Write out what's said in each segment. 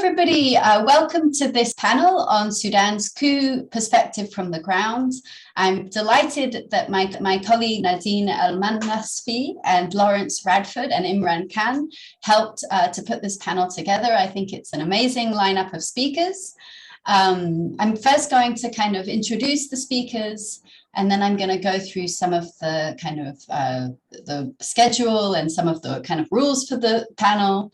everybody. Welcome to this panel on Sudan's coup perspective from the ground. I'm delighted that my colleague Nadine El-Manasfi and Lawrence Radford and Imran Khan helped to put this panel together. I think it's an amazing lineup of speakers. I'm first going to kind of introduce the speakers, and then I'm going to go through some of the kind of the schedule and some of the kind of rules for the panel.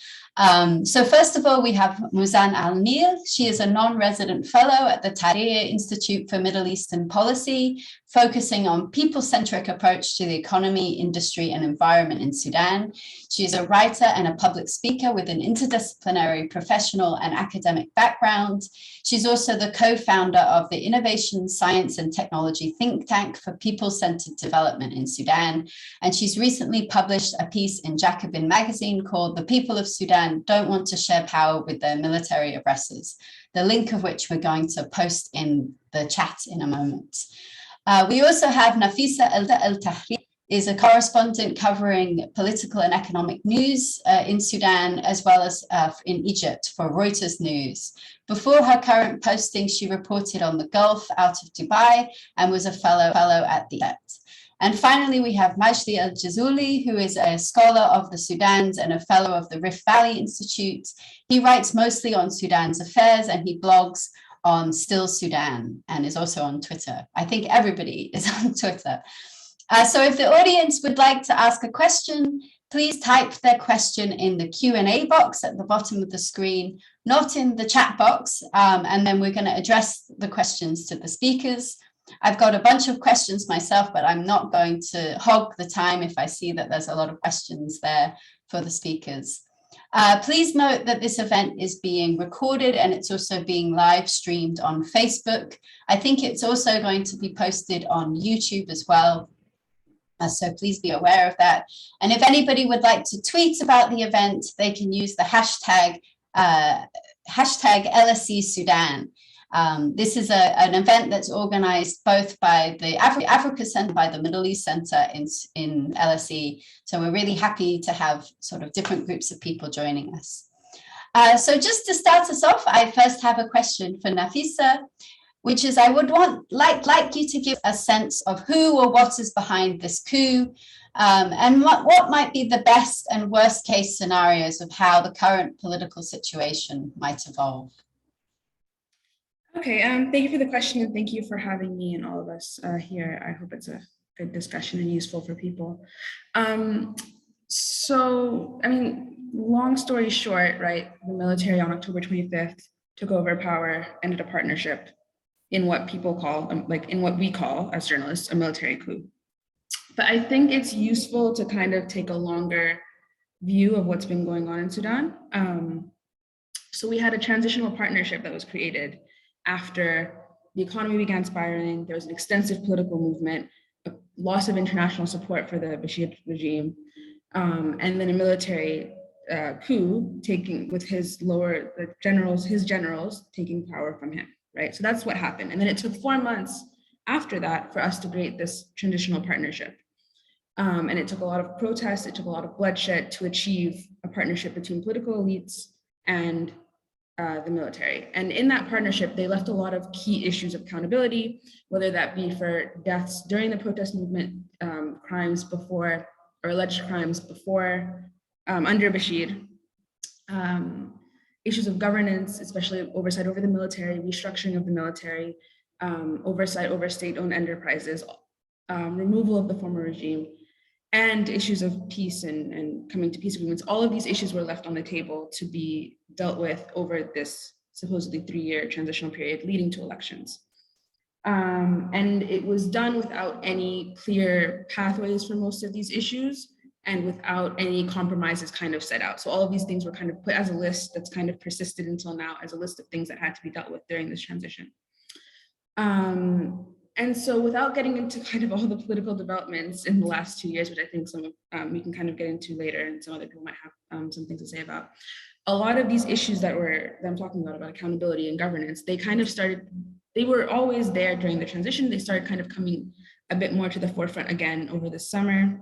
So first of all, we have Muzan Al-Nil. She is a non-resident fellow at the Tahrir Institute for Middle Eastern Policy, focusing on people-centric approach to the economy, industry, and environment in Sudan. She is a writer and a public speaker with an interdisciplinary professional and academic background. She's also the co-founder of the Innovation, Science, and Technology think tank for people-centered development in Sudan. And she's recently published a piece in Jacobin magazine called "The People of Sudan Don't Want to Share Power with Their Military Oppressors," the link of which we're going to post in the chat in a moment. We also have Nafisa El-Tahrir, is a correspondent covering political and economic news in Sudan, as well as in Egypt for Reuters News. Before her current posting, she reported on the Gulf out of Dubai and was a fellow at the ET. And finally, we have Majdi Al-Jazuli, who is a scholar of the Sudans and a fellow of the Rift Valley Institute. He writes mostly on Sudan's affairs, and he blogs on Still Sudan and is also on Twitter. I think everybody is on Twitter. So if the audience would like to ask a question, please type their question in the Q&A box at the bottom of the screen, not in the chat box, and then we're going to address the questions to the speakers. I've got a bunch of questions myself, but I'm not going to hog the time if I see that there's a lot of questions there for the speakers. Please note that this event is being recorded and it's also being live streamed on Facebook. I think it's also going to be posted on YouTube as well. So please be aware of that. And if anybody would like to tweet about the event, they can use the hashtag LSE Sudan. This is an event that's organized both by the Africa Center, by the Middle East Center in LSE. So we're really happy to have sort of different groups of people joining us. So just to start us off, I first have a question for Nafisa, which is I would like you to give a sense of who or what is behind this coup, and what might be the best and worst case scenarios of how the current political situation might evolve. Okay, thank you for the question, and thank you for having me and all of us here. I hope it's a good discussion and useful for people. So, I mean, long story short, right, the military on October 25th took over power, ended a partnership in what people call, in what we call as journalists, a military coup. But I think it's useful to kind of take a longer view of what's been going on in Sudan. So we had a transitional partnership that was created after the economy began spiraling. There was an extensive political movement, a loss of international support for the Bashir regime, and then a military coup taking with his generals taking power from him, right? So that's what happened. And then it took 4 months after that for us to create this transitional partnership. And it took a lot of protests, it took a lot of bloodshed to achieve a partnership between political elites and the military. And in that partnership, they left a lot of key issues of accountability, whether that be for deaths during the protest movement, crimes before, or alleged crimes before, under Bashir, issues of governance, especially oversight over the military, restructuring of the military, oversight over state-owned enterprises, removal of the former regime, and issues of peace and coming to peace agreements. All of these issues were left on the table to be dealt with over this supposedly 3-year transitional period leading to elections. And it was done without any clear pathways for most of these issues and without any compromises kind of set out. So all of these things were kind of put as a list that's kind of persisted until now as a list of things that had to be dealt with during this transition. And so without getting into kind of all the political developments in the last 2 years, which I think some of we can kind of get into later and some other people might have some things to say about, a lot of these issues that I'm talking about accountability and governance, they were always there during the transition. They started kind of coming a bit more to the forefront again over the summer.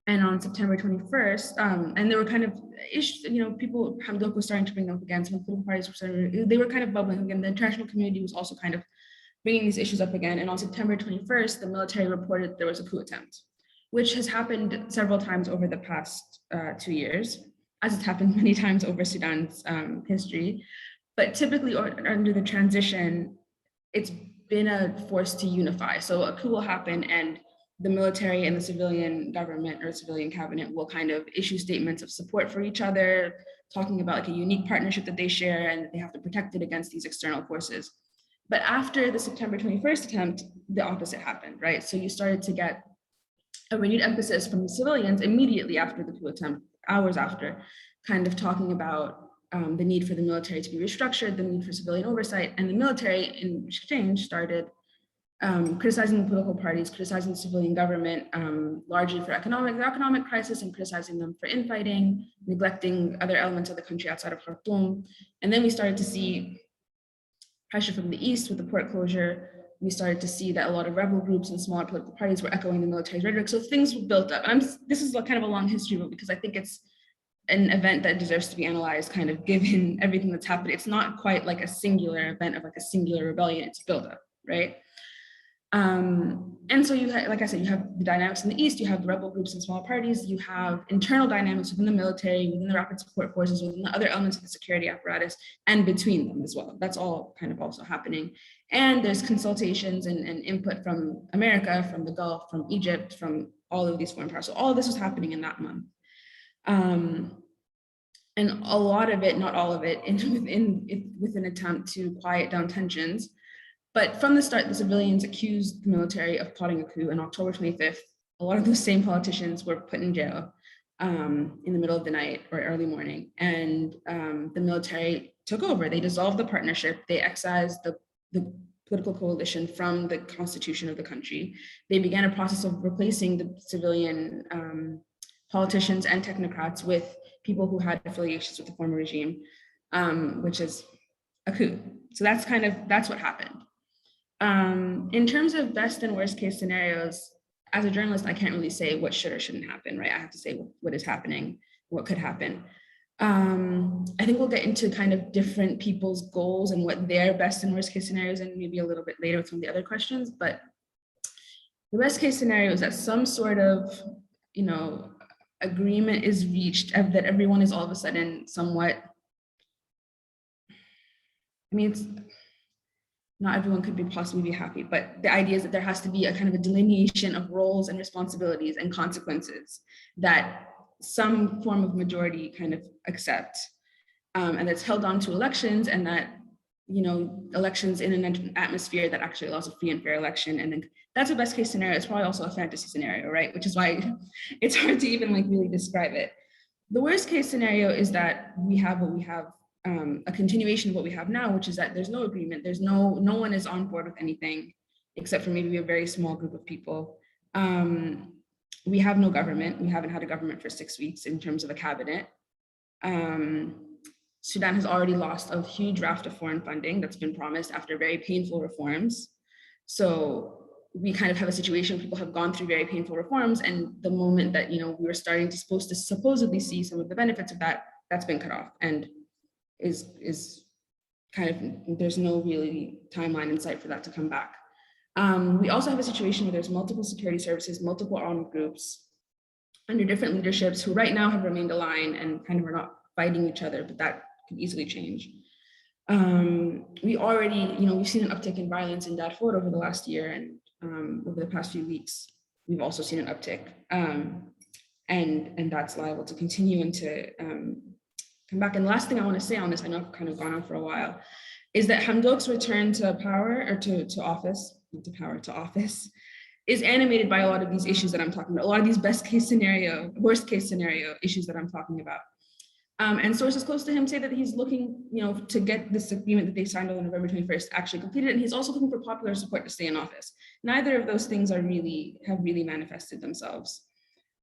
And on September 21st, and there were kind of issues, people, Hamdok was starting to bring them up again. Some political parties they were kind of bubbling again. The international community was also kind of bringing these issues up again. And on September 21st, the military reported there was a coup attempt, which has happened several times over the past 2 years, as it's happened many times over Sudan's history. But typically under the transition, it's been a force to unify. So a coup will happen and the military and the civilian government or civilian cabinet will kind of issue statements of support for each other, talking about like a unique partnership that they share and that they have to protect it against these external forces. But after the September 21st attempt, the opposite happened, right? So you started to get a renewed emphasis from the civilians immediately after the coup attempt, hours after, kind of talking about the need for the military to be restructured, the need for civilian oversight, and the military in exchange started criticizing the political parties, criticizing the civilian government, largely for the economic crisis, and criticizing them for infighting, neglecting other elements of the country outside of Khartoum. And then we started to see pressure from the east with the port closure. We started to see that a lot of rebel groups and smaller political parties were echoing the military's rhetoric. So things were built up. And this is kind of a long history, but because I think it's an event that deserves to be analyzed, kind of given everything that's happened. It's not quite like a singular event of like a singular rebellion, it's built up, right? And so you have, like I said, you have the dynamics in the East, you have the rebel groups and small parties, you have internal dynamics within the military, within the rapid support forces, within the other elements of the security apparatus, and between them as well. That's all kind of also happening. And there's consultations and input from America, from the Gulf, from Egypt, from all of these foreign powers. So all of this was happening in that month. And a lot of it, not all of it, with an attempt to quiet down tensions. But from the start, the civilians accused the military of plotting a coup. On October 25th, a lot of those same politicians were put in jail in the middle of the night or early morning. And the military took over. They dissolved the partnership. They excised the political coalition from the constitution of the country. They began a process of replacing the civilian politicians and technocrats with people who had affiliations with the former regime, which is a coup. So that's what happened. In terms of best and worst case scenarios, as a journalist, I can't really say what should or shouldn't happen, right? I have to say what is happening, what could happen. I think we'll get into kind of different people's goals and what their best and worst case scenarios, and maybe a little bit later with some of the other questions, but the best case scenario is that some sort of, agreement is reached, that everyone is all of a sudden somewhat, not everyone could possibly be happy, but the idea is that there has to be a kind of a delineation of roles and responsibilities and consequences that some form of majority kind of accept, and that's held on to elections, and that elections in an atmosphere that actually allows a free and fair election. And then that's a best case scenario. It's probably also a fantasy scenario, right? Which is why it's hard to even really describe it. The worst case scenario is that we have what we have, a continuation of what we have now, which is that there's no agreement. There's no one is on board with anything except for maybe a very small group of people. We have no government. We haven't had a government for 6 weeks in terms of a cabinet. Sudan has already lost a huge raft of foreign funding that's been promised after very painful reforms. So we kind of have a situation where people have gone through very painful reforms, and the moment that we were supposed to supposedly see some of the benefits of that, that's been cut off, and is kind of, there's no really timeline in sight for that to come back. We also have a situation where there's multiple security services, multiple armed groups under different leaderships who right now have remained aligned and kind of are not fighting each other, but that could easily change. We already, we've seen an uptick in violence in Darfur over the last year, and over the past few weeks, we've also seen an uptick, and that's liable to continue and to come back. And the last thing I want to say on this, I know I've kind of gone on for a while, is that Hamdok's return to power, or to office, not to power, to office, is animated by a lot of these issues that I'm talking about, a lot of these worst case scenario issues that I'm talking about. And sources close to him say that he's looking, to get this agreement that they signed on November 21st actually completed, and he's also looking for popular support to stay in office. Neither of those things have really manifested themselves.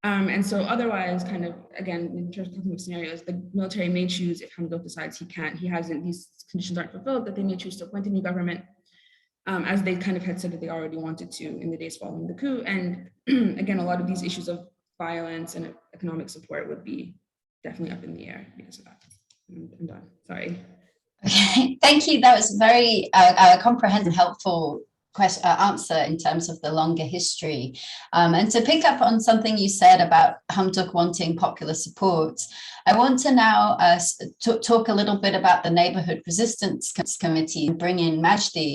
And so otherwise, kind of, again, in terms of talking about scenarios, the military may choose, if Hamdok decides he hasn't, these conditions aren't fulfilled, that they may choose to appoint a new government, as they kind of had said that they already wanted to in the days following the coup. And again, a lot of these issues of violence and economic support would be definitely up in the air because of that. I'm done. Sorry. Okay, thank you. That was very comprehensive, helpful answer in terms of the longer history. And to pick up on something you said about Hamdok wanting popular support, I want to now talk a little bit about the Neighborhood Resistance Committee and bring in Majdi.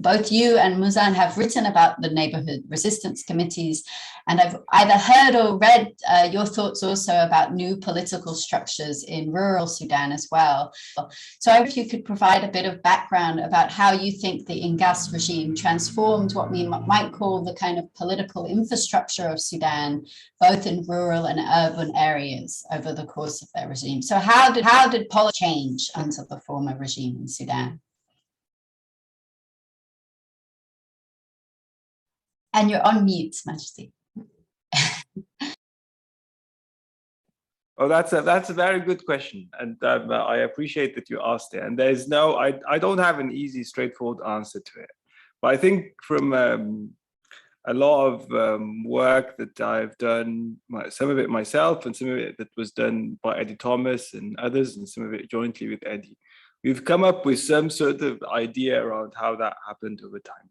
Both you and Muzan have written about the Neighborhood Resistance Committees, and I've either heard or read your thoughts also about new political structures in rural Sudan as well. So I hope you could provide a bit of background about how you think the Ingas regime transformed what we might call the kind of political infrastructure of Sudan, both in rural and urban areas over the course of their regime. So how did politics change under the former regime in Sudan? And you're on mute, Majdi. Oh, that's a very good question, and I appreciate that you asked it. And there's no, I don't have an easy, straightforward answer to it. But I think from a lot of work that I've done, some of it myself, and some of it that was done by Eddie Thomas and others, and some of it jointly with Eddie, we've come up with some sort of idea around how that happened over time.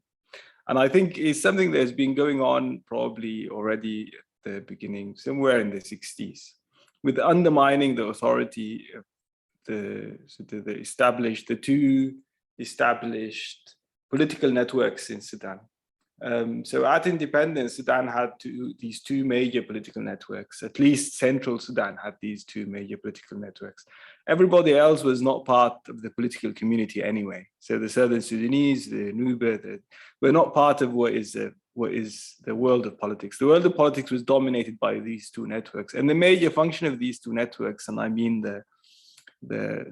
And I think it's something that's been going on probably already at the beginning, somewhere in the 60s. With undermining the authority of the two established political networks in Sudan. So at independence, Sudan had these two major political networks. At least central Sudan had these two major political networks. Everybody else was not part of the political community anyway. So the Southern Sudanese, the Nuba, were not part of what is the world of politics. The world of politics was dominated by these two networks. And the major function of these two networks, and I mean the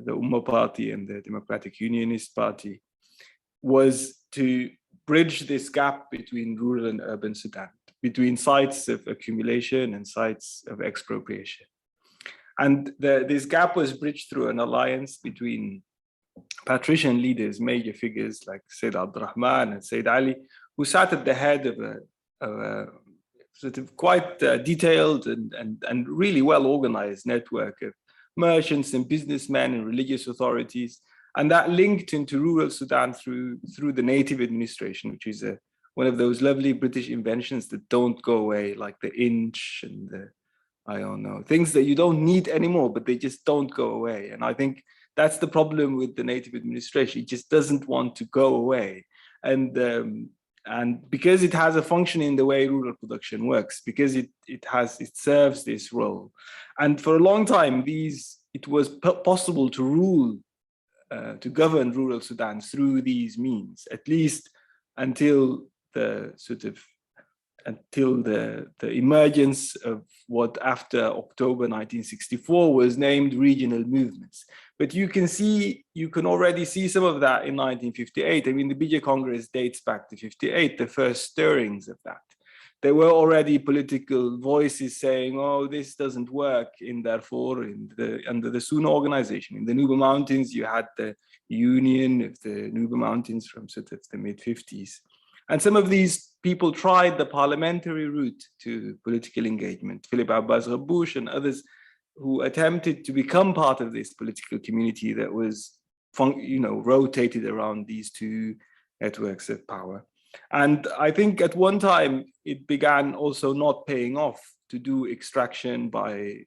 Ummah Party and the Democratic Unionist Party, was to bridge this gap between rural and urban Sudan, between sites of accumulation and sites of expropriation. And this gap was bridged through an alliance between patrician leaders, major figures like Sayyid Abdurrahman and Sayyid Ali, who sat at the head of a sort of quite detailed and really well-organized network of merchants and businessmen and religious authorities. And that linked into rural Sudan through the native administration, which is one of those lovely British inventions that don't go away, like the inch and the, I don't know, things that you don't need anymore, but they just don't go away. And I think that's the problem with the native administration. It just doesn't want to go away. And because it has a function in the way rural production works, because it serves this role. And for a long time, it was possible to rule, to govern rural Sudan through these means, at least until the emergence of what after October 1964 was named regional movements. But you can already see some of that in 1958. I mean, the Bija Congress dates back to 58, the first stirrings of that. There were already political voices saying, oh, this doesn't work in Darfur, under the Sunna organization. In the Nuba Mountains, you had the Union of the Nuba Mountains from sort of the mid-50s. And some of these people tried the parliamentary route to political engagement. Philip Abbas Rabouche and others who attempted to become part of this political community that was, rotated around these two networks of power. And I think at one time it began also not paying off to do extraction by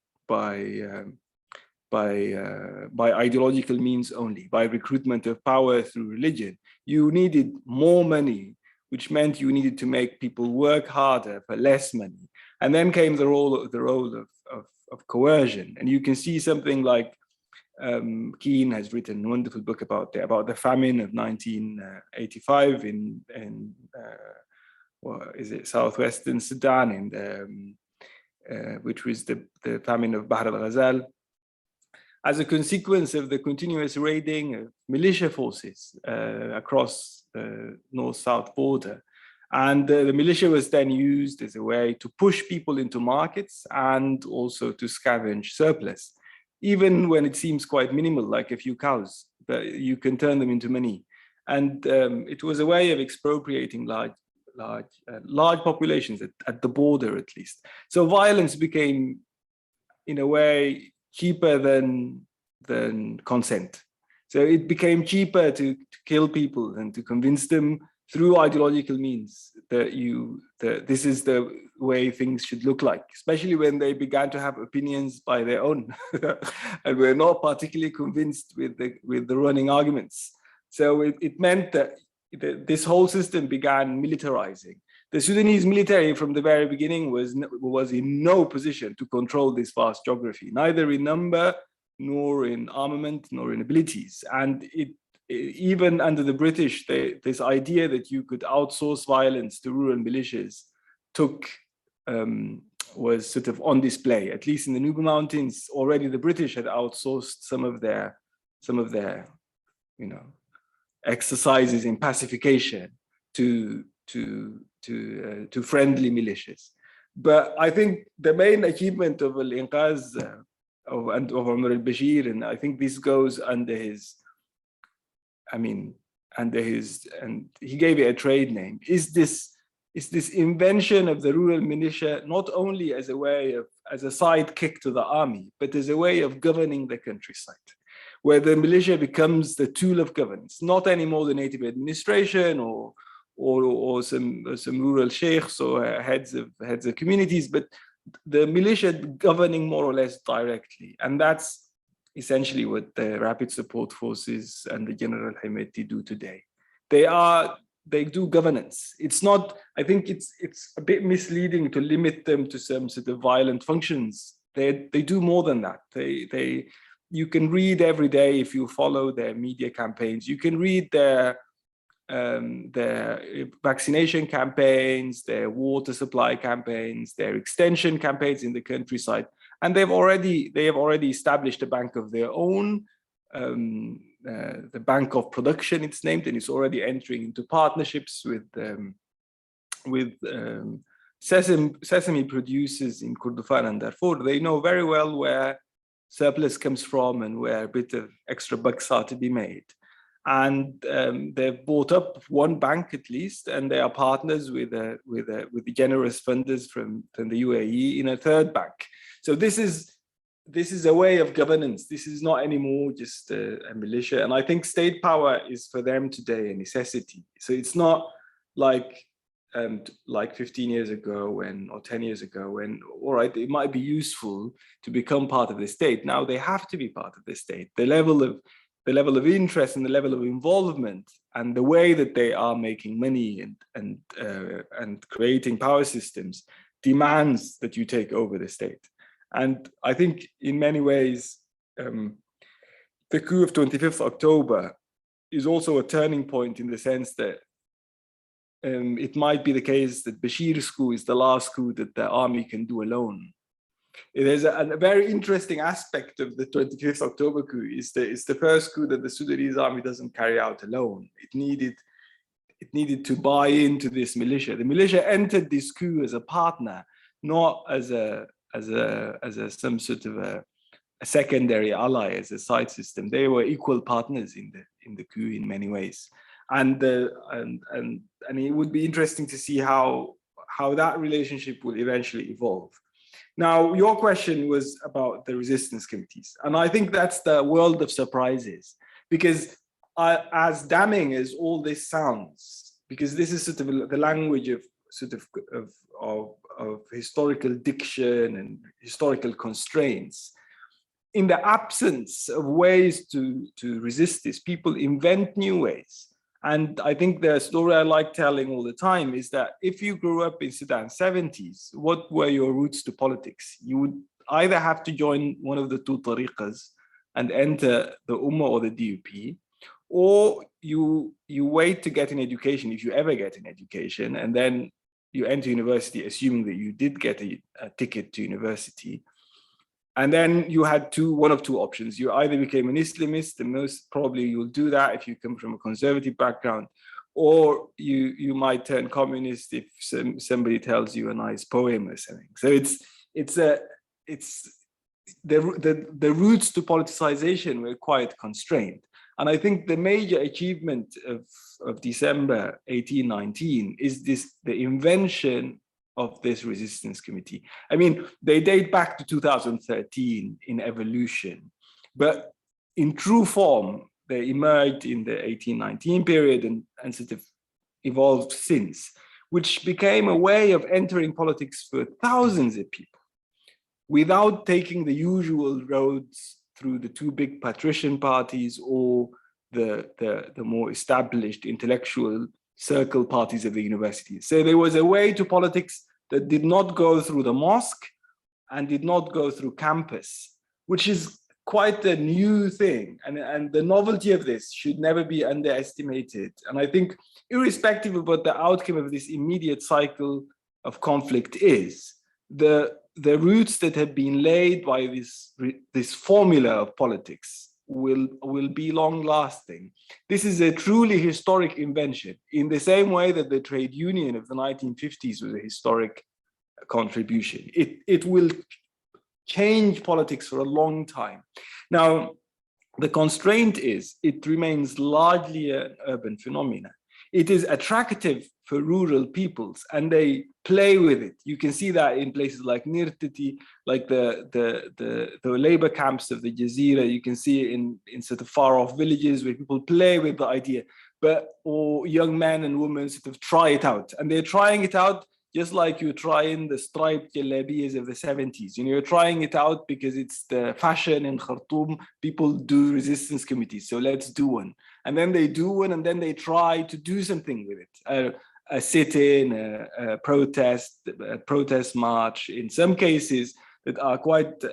ideological means only, by recruitment of power through religion. You needed more money, which meant you needed to make people work harder for less money. And then came the role of coercion. And you can see something like Keane has written a wonderful book about the famine of 1985 in southwestern Sudan, which was the famine of Bahr al-Ghazal, as a consequence of the continuous raiding of militia forces across the north-south border. And the militia was then used as a way to push people into markets and also to scavenge surplus. Even when it seems quite minimal, like a few cows, but you can turn them into money. And it was a way of expropriating large populations at the border, at least. So violence became, in a way, cheaper than consent. So it became cheaper to kill people and to convince them through ideological means that this is the way things should look like, especially when they began to have opinions by their own and were not particularly convinced with the running arguments. So it meant that this whole system began militarizing. The Sudanese military from the very beginning was in no position to control this vast geography, neither in number, nor in armament, nor in abilities. And even under the British, this idea that you could outsource violence to rural militias was sort of on display. At least in the Nuba Mountains, already the British had outsourced some of their exercises in pacification to friendly militias. But I think the main achievement of al-Inqaz of Umar al-Bashir, and I think this goes under his, and he gave it a trade name, is this invention of the rural militia, not only as a sidekick to the army, but as a way of governing the countryside, where the militia becomes the tool of governance, not anymore the native administration or some rural sheikhs or heads of communities, but the militia governing more or less directly. And that's essentially what the Rapid Support Forces and the General Hemeti do today. They do governance. It's not, I think it's a bit misleading to limit them to some sort of violent functions. They do more than that. You can read every day, if you follow their media campaigns, you can read their vaccination campaigns, their water supply campaigns, their extension campaigns in the countryside, and they have already established a bank of their own, the Bank of Production, it's named, and it's already entering into partnerships with sesame producers in Kurdistan and Darfur. They know very well where surplus comes from and where a bit of extra bucks are to be made. And they've bought up one bank at least, and they are partners with the generous funders from the UAE in a third bank. So this is a way of governance. This is not anymore just a militia. And I think state power is for them today a necessity. So it's not like 15 years ago or 10 years ago when, all right, it might be useful to become part of the state. Now they have to be part of the state. The level of interest and the level of involvement and the way that they are making money and creating power systems demands that you take over the state. And I think in many ways, the coup of 25th October is also a turning point in the sense that it might be the case that Bashir's coup is the last coup that the army can do alone. There's a very interesting aspect of the 25th October coup. It's the first coup that the Sudanese army doesn't carry out alone. It needed to buy into this militia. The militia entered this coup as a partner, not as some sort of a secondary ally, as a side system. They were equal partners in the coup in many ways, and it would be interesting to see how that relationship will eventually evolve. Now, your question was about the resistance committees, and I think that's the world of surprises, because as damning as all this sounds, because this is sort of the language of historical diction and historical constraints, in the absence of ways to resist this, people invent new ways. And I think the story I like telling all the time is that if you grew up in Sudan 70s, what were your roots to politics? You would either have to join one of the two tariqas and enter the Ummah or the DUP, or you wait to get an education, if you ever get an education, and then you enter university, assuming that you did get a ticket to university. And then you had one of two options. You either became an Islamist, and most probably you'll do that if you come from a conservative background, or you might turn communist if somebody tells you a nice poem or something. So it's the routes to politicization were quite constrained. And I think the major achievement of December 1819 is the invention of this resistance committee. I mean, they date back to 2013 in evolution, but in true form, they emerged in the 1819 period and sort of evolved since, which became a way of entering politics for thousands of people without taking the usual roads through the two big patrician parties or the more established intellectual circle parties of the university. So there was a way to politics that did not go through the mosque and did not go through campus, which is quite a new thing. And the novelty of this should never be underestimated. And I think irrespective of what the outcome of this immediate cycle of conflict is, the roots that have been laid by this formula of politics will be long lasting. This is a truly historic invention in the same way that the trade union of the 1950s was a historic contribution. It will change politics for a long time. Now, the constraint is it remains largely an urban phenomenon. It is attractive for rural peoples and they play with it. You can see that in places like Nirtiti, like the labor camps of the Jazeera. You can see it in sort of far off villages where people play with the idea, or young men and women sort of try it out. And they're trying it out just like you're trying the striped jalabiyas of the 70s. You know, you're trying it out because it's the fashion in Khartoum. People do resistance committees, so let's do one. And then they do one, and then they try to do something with it. A sit-in, a protest march. In some cases that are quite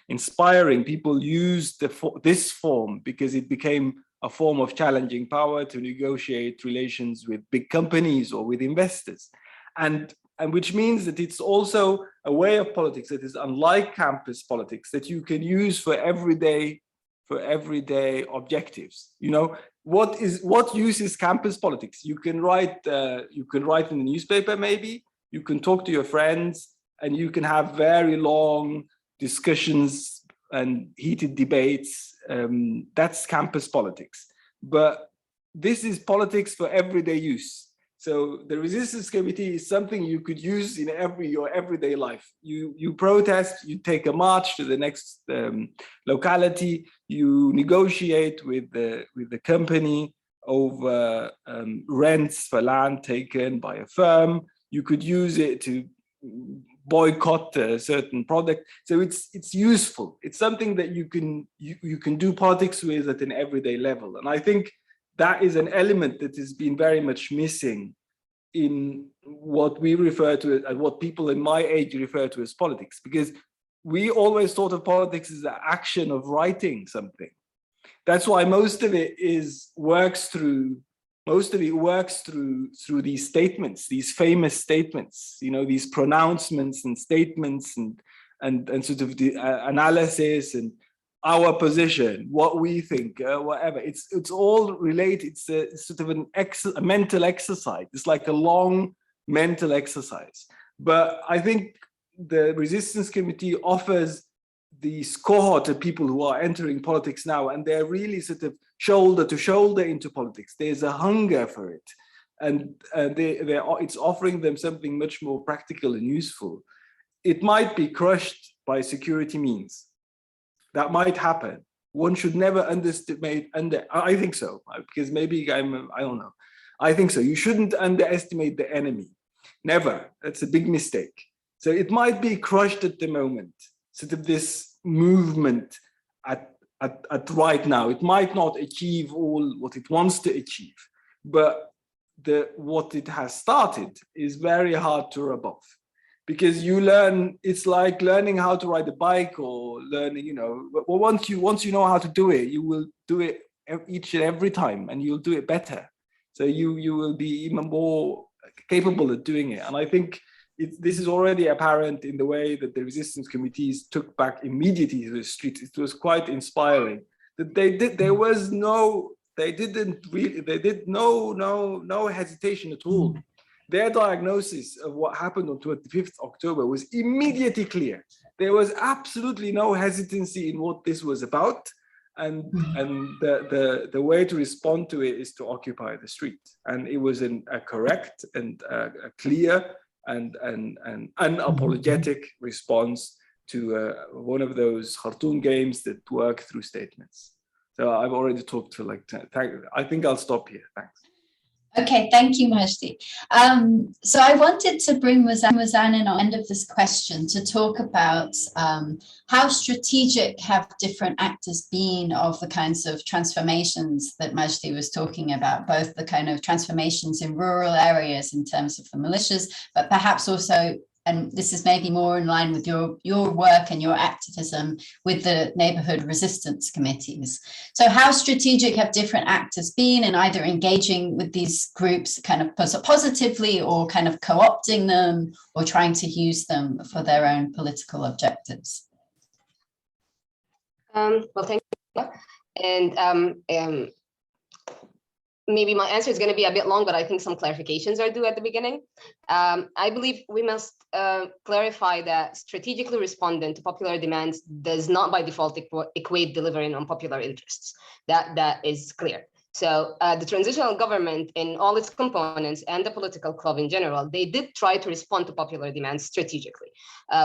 inspiring, people use this form because it became a form of challenging power to negotiate relations with big companies or with investors. And which means that it's also a way of politics that is unlike campus politics that you can use for everyday objectives. You know, what use is campus politics? You can write in the newspaper, maybe you can talk to your friends and you can have very long discussions and heated debates. That's campus politics. But this is politics for everyday use. So the resistance committee is something you could use in your everyday life. You protest, you take a march to the next locality, you negotiate with the company over rents for land taken by a firm. You could use it to boycott a certain product. So it's useful. It's something that you can do politics with at an everyday level. And I think that is an element that has been very much missing in what we refer to and what people in my age refer to as politics, because we always thought of politics as the action of writing something. That's why most of it works through these statements, these famous statements, you know, these pronouncements and statements and sort of the analysis and our position, what we think, whatever. It's all related. It's sort of a mental exercise. It's like a long mental exercise. But I think the resistance committee offers this cohort of people who are entering politics now, and they're really sort of shoulder to shoulder into politics. There's a hunger for it, and it's offering them something much more practical and useful. It might be crushed by security means. That might happen. One should never underestimate. I think so, because maybe I don't know. I think so. You shouldn't underestimate the enemy. Never. That's a big mistake. So it might be crushed at the moment. Sort of this movement at right now. It might not achieve all what it wants to achieve, but what it has started is very hard to rub off. Because you learn, it's like learning how to ride a bike or learning, you know, well, once you know how to do it, you will do it each and every time and you'll do it better. So you will be even more capable of doing it. And I think this is already apparent in the way that the resistance committees took back immediately to the streets. It was quite inspiring that they did no hesitation at all. Their diagnosis of what happened on 25th October was immediately clear. There was absolutely no hesitancy in what this was about. the way to respond to it is to occupy the street. And it was a correct and a clear and unapologetic response to one of those Khartoum games that work through statements. So I've already talked for like 10. I think I'll stop here. Thanks. Okay, thank you, Majdi. So I wanted to bring Muzan in on the end of this question to talk about how strategic have different actors been of the kinds of transformations that Majdi was talking about, both the kind of transformations in rural areas in terms of the militias, but perhaps also, and this is maybe more in line with your work and your activism with the neighborhood resistance committees. So how strategic have different actors been in either engaging with these groups kind of positively or kind of co-opting them or trying to use them for their own political objectives? Well, thank you. And maybe my answer is going to be a bit long, but I think some clarifications are due at the beginning. I believe we must clarify that strategically responding to popular demands does not by default equate delivering on popular interests. That is clear. So the transitional government in all its components and the political club in general, they did try to respond to popular demands strategically.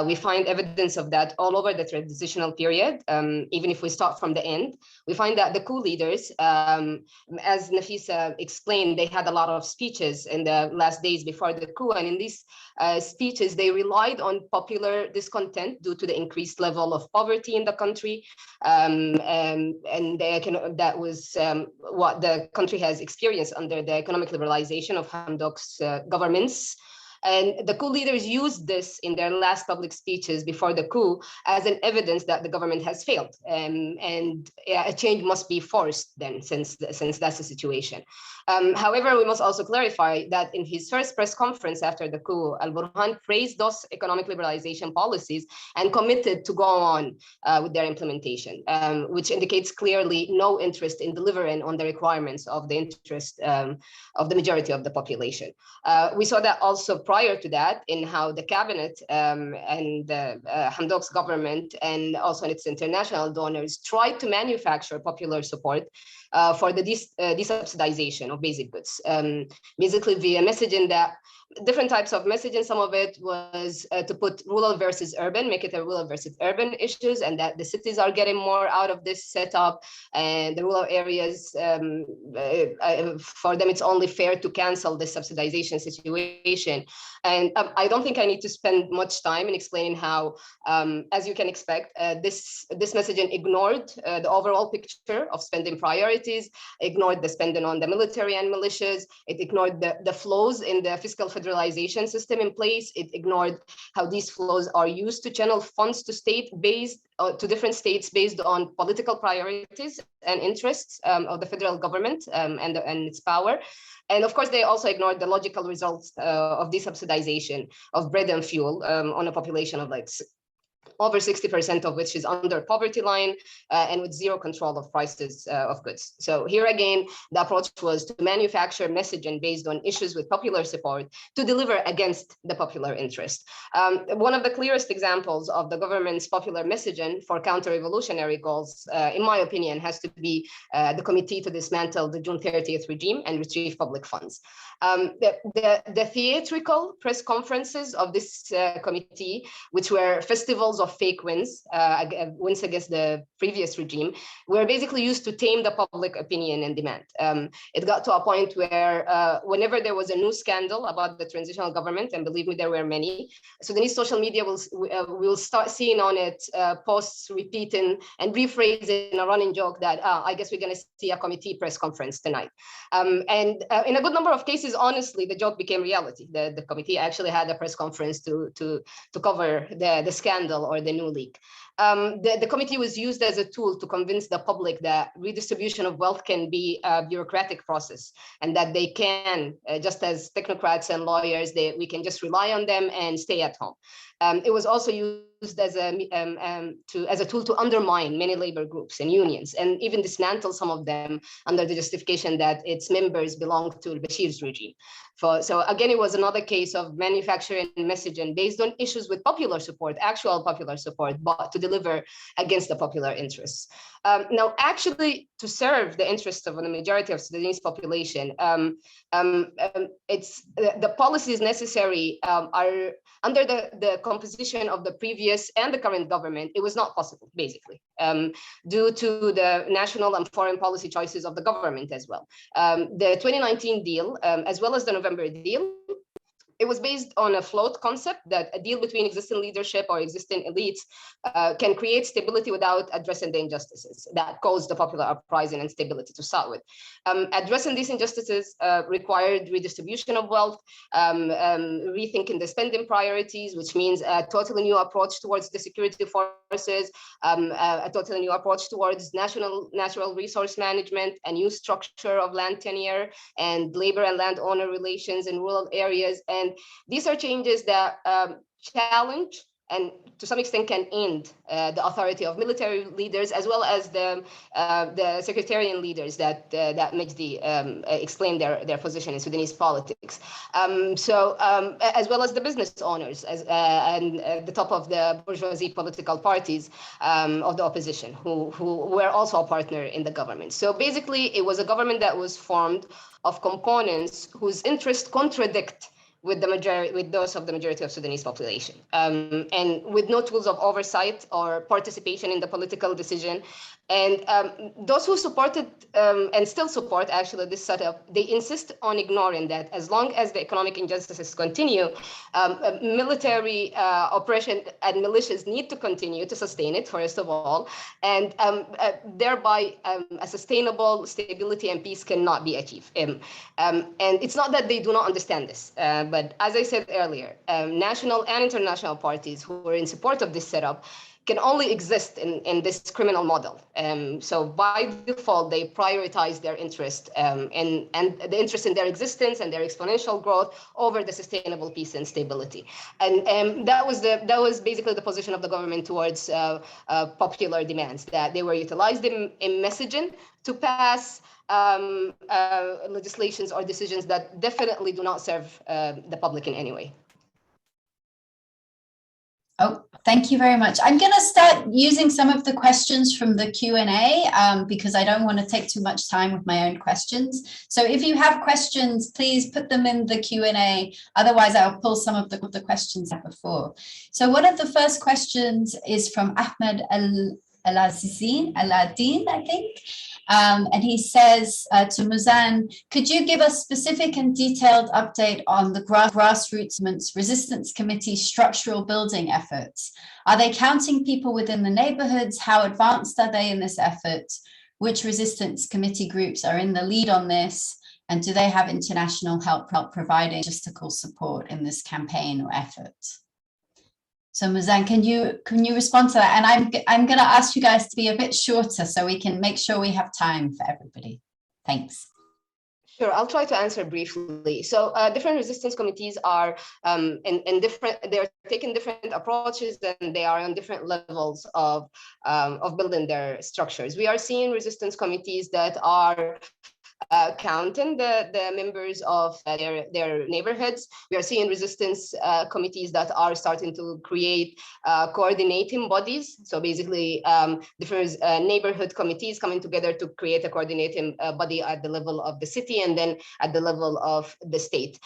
We find evidence of that all over the transitional period. Even if we start from the end, we find that the coup leaders, as Nafisa explained, they had a lot of speeches in the last days before the coup. And in these speeches, they relied on popular discontent due to the increased level of poverty in the country. And that was what the country has experienced under the economic liberalization of Hamdok's governments. And the coup leaders used this in their last public speeches before the coup as an evidence that the government has failed. And a change must be forced then, since that's the situation. However, we must also clarify that in his first press conference after the coup, al-Burhan praised those economic liberalization policies and committed to go on with their implementation, which indicates clearly no interest in delivering on the requirements of the interest of the majority of the population. We saw that also prior to that in how the cabinet and Hamdok's government and also its international donors tried to manufacture popular support for the desubsidization of basic goods, basically via messaging that different types of messaging. Some of it was to put rural versus urban, make it a rural versus urban issues, and that the cities are getting more out of this setup, and the rural areas, for them, it's only fair to cancel the subsidization situation. And I don't think I need to spend much time in explaining how, as you can expect, this messaging ignored the overall picture of spending priorities, ignored the spending on the military and militias, it ignored the flows in the fiscal federalization system in place, it ignored how these flows are used to channel funds to to different states based on political priorities and interests of the federal government and its power. And of course, they also ignored the logical results of desubsidization of bread and fuel on a population of like over 60% of which is under poverty line and with zero control of prices of goods. So here again, the approach was to manufacture messaging based on issues with popular support to deliver against the popular interest. One of the clearest examples of the government's popular messaging for counter-revolutionary goals, in my opinion, has to be the committee to dismantle the June 30th regime and retrieve public funds. The theatrical press conferences of this committee, which were festivals of fake wins against the previous regime, were basically used to tame the public opinion and demand. It got to a point where whenever there was a new scandal about the transitional government, and believe me, there were many, Sudanese social media will start seeing on it posts repeating and rephrasing a running joke that I guess we're going to see a committee press conference tonight. And in a good number of cases, honestly, the joke became reality. The committee actually had a press conference to cover the scandal or the new leak. The committee was used as a tool to convince the public that redistribution of wealth can be a bureaucratic process, and that they can, just as technocrats and lawyers, we can just rely on them and stay at home. It was also used used as a tool to undermine many labor groups and unions, and even dismantle some of them under the justification that its members belong to Bashir's regime. So again, it was another case of manufacturing messaging based on issues with popular support, actual popular support, but to deliver against the popular interests. Now, actually, to serve the interests of the majority of Sudanese population, it's the policies necessary are under the composition of the previous and the current government. It was not possible, basically, due to the national and foreign policy choices of the government as well. The 2019 deal, as well as the November deal, it was based on a float concept that a deal between existing leadership or existing elites can create stability without addressing the injustices that caused the popular uprising and stability to start with. Addressing these injustices required redistribution of wealth, rethinking the spending priorities, which means a totally new approach towards the security forces, a totally new approach towards natural resource management, a new structure of land tenure and labor and landowner relations in rural areas. And these are changes that challenge and to some extent can end the authority of military leaders, as well as the sectarian leaders that Majdi explained their position in Sudanese politics. As well as the business owners and the top of the bourgeoisie political parties of the opposition, who were also a partner in the government. So basically, it was a government that was formed of components whose interests contradict with those of the majority of Sudanese population, and with no tools of oversight or participation in the political decision. And those who supported and still support actually this setup, they insist on ignoring that as long as the economic injustices continue, military oppression and militias need to continue to sustain it, first of all, and thereby a sustainable stability and peace cannot be achieved. And it's not that they do not understand this, but as I said earlier, national and international parties who are in support of this setup can only exist in this criminal model. So by default, they prioritize their interest and the interest in their existence and their exponential growth over the sustainable peace and stability. And that was basically the position of the government towards popular demands, that they were utilized in messaging to pass legislations or decisions that definitely do not serve the public in any way. Oh, thank you very much. I'm going to start using some of the questions from the Q&A because I don't want to take too much time with my own questions. So if you have questions, please put them in the Q&A. Otherwise, I'll pull some of the questions up before. So one of the first questions is from Ahmed Al-Adin, I think. And he says to Muzan, could you give a specific and detailed update on the grassroots resistance committee structural building efforts? Are they counting people within the neighborhoods? How advanced are they in this effort? Which resistance committee groups are in the lead on this? And do they have international help providing logistical support in this campaign or effort? So Muzan, can you respond to that? And I'm going to ask you guys to be a bit shorter so we can make sure we have time for everybody. Thanks. Sure, I'll try to answer briefly. So different resistance committees are they're taking different approaches, and they are on different levels of building their structures. We are seeing resistance committees that are counting the members of their neighborhoods. We are seeing resistance committees that are starting to create coordinating bodies. So basically, different neighborhood committees coming together to create a coordinating body at the level of the city and then at the level of the state.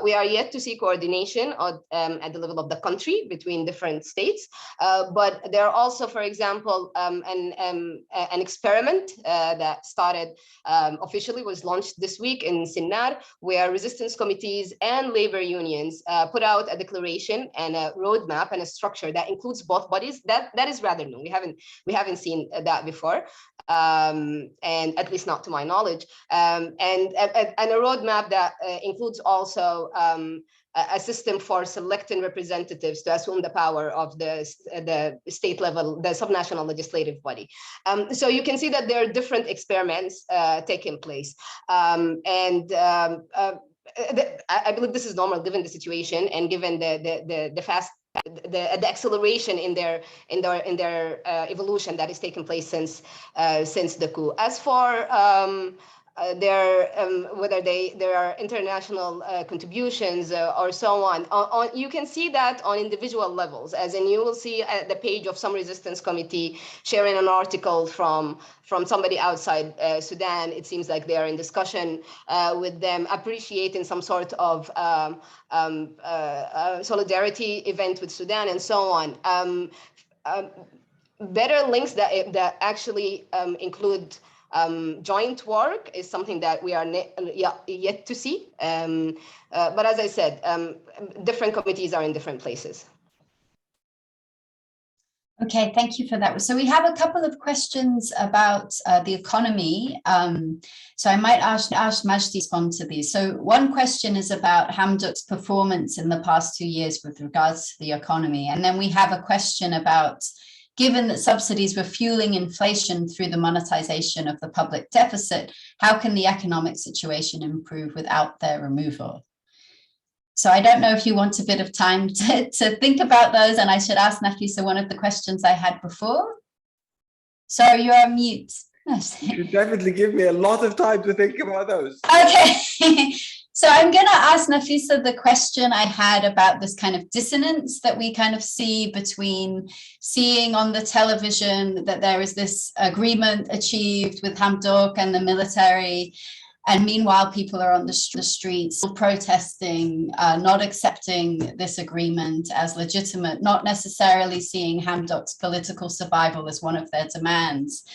We are yet to see coordination at the level of the country between different states, but there are also, for example, an experiment that started officially, was launched this week in Sinnar, where resistance committees and labor unions put out a declaration and a roadmap and a structure that includes both bodies. That is rather new. We haven't seen that before, and at least not to my knowledge. And a roadmap that includes also a system for selecting representatives to assume the power of the state level, the subnational legislative body. So you can see that there are different experiments taking place. I believe this is normal given the situation and given the fast the acceleration in their evolution that has taken place since the coup. As for whether there are international contributions or so on, you can see that on individual levels, as in you will see at the page of some resistance committee sharing an article from somebody outside Sudan. It seems like they are in discussion with them, appreciating some sort of solidarity event with Sudan and so on. Better links that actually include joint work is something that we are yet to see. But as I said, different committees are in different places. Okay, thank you for that. So we have a couple of questions about the economy. So I might ask Majdi to respond to these. So one question is about Hamdok's performance in the past 2 years with regards to the economy. And then we have a question about, given that subsidies were fueling inflation through the monetization of the public deficit, how can the economic situation improve without their removal? So I don't know if you want a bit of time to think about those, and I should ask Nafisa one of the questions I had before. So you're on mute. You should definitely give me a lot of time to think about those. Okay. So I'm going to ask Nafisa the question I had about this kind of dissonance that we kind of see between seeing on the television that there is this agreement achieved with Hamdok and the military, and meanwhile people are on the streets protesting, not accepting this agreement as legitimate, not necessarily seeing Hamdok's political survival as one of their demands.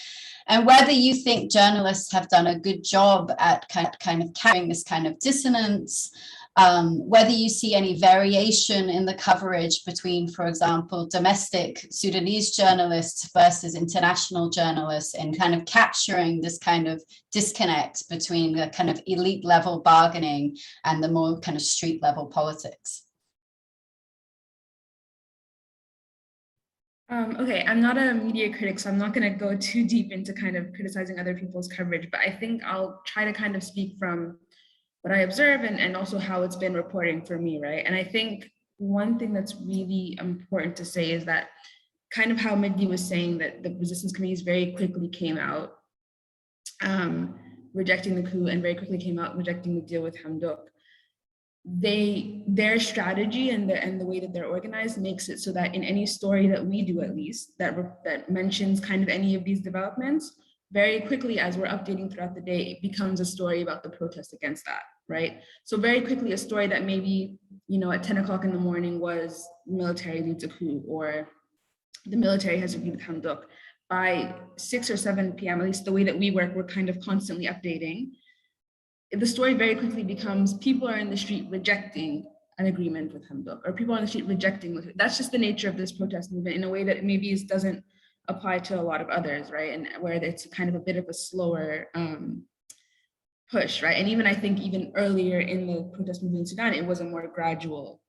And whether you think journalists have done a good job at kind of carrying this kind of dissonance, whether you see any variation in the coverage between, for example, domestic Sudanese journalists versus international journalists, in kind of capturing this kind of disconnect between the kind of elite level bargaining and the more kind of street level politics. Okay, I'm not a media critic, so I'm not going to go too deep into kind of criticizing other people's coverage, but I think I'll try to kind of speak from what I observe and also how it's been reporting for me, right? And I think one thing that's really important to say is that kind of how Mehdi was saying that the resistance committees very quickly came out rejecting the coup and very quickly came out rejecting the deal with Hamdok. Their strategy and the way that they're organized makes it so that in any story that we do, at least that mentions kind of any of these developments, very quickly as we're updating throughout the day, it becomes a story about the protest against that, right? So very quickly a story that maybe, you know, at 10 o'clock in the morning was military leads a coup, or the military has agreed with Hamdok. By 6 or 7 p.m., at least the way that we work, we're kind of constantly updating. The story very quickly becomes people are in the street rejecting an agreement with Hamdok, or people are in the street rejecting. That's just the nature of this protest movement in a way that maybe doesn't apply to a lot of others, right? And where it's kind of a bit of a slower push, right? And even I think even earlier in the protest movement in Sudan, it was a more gradual,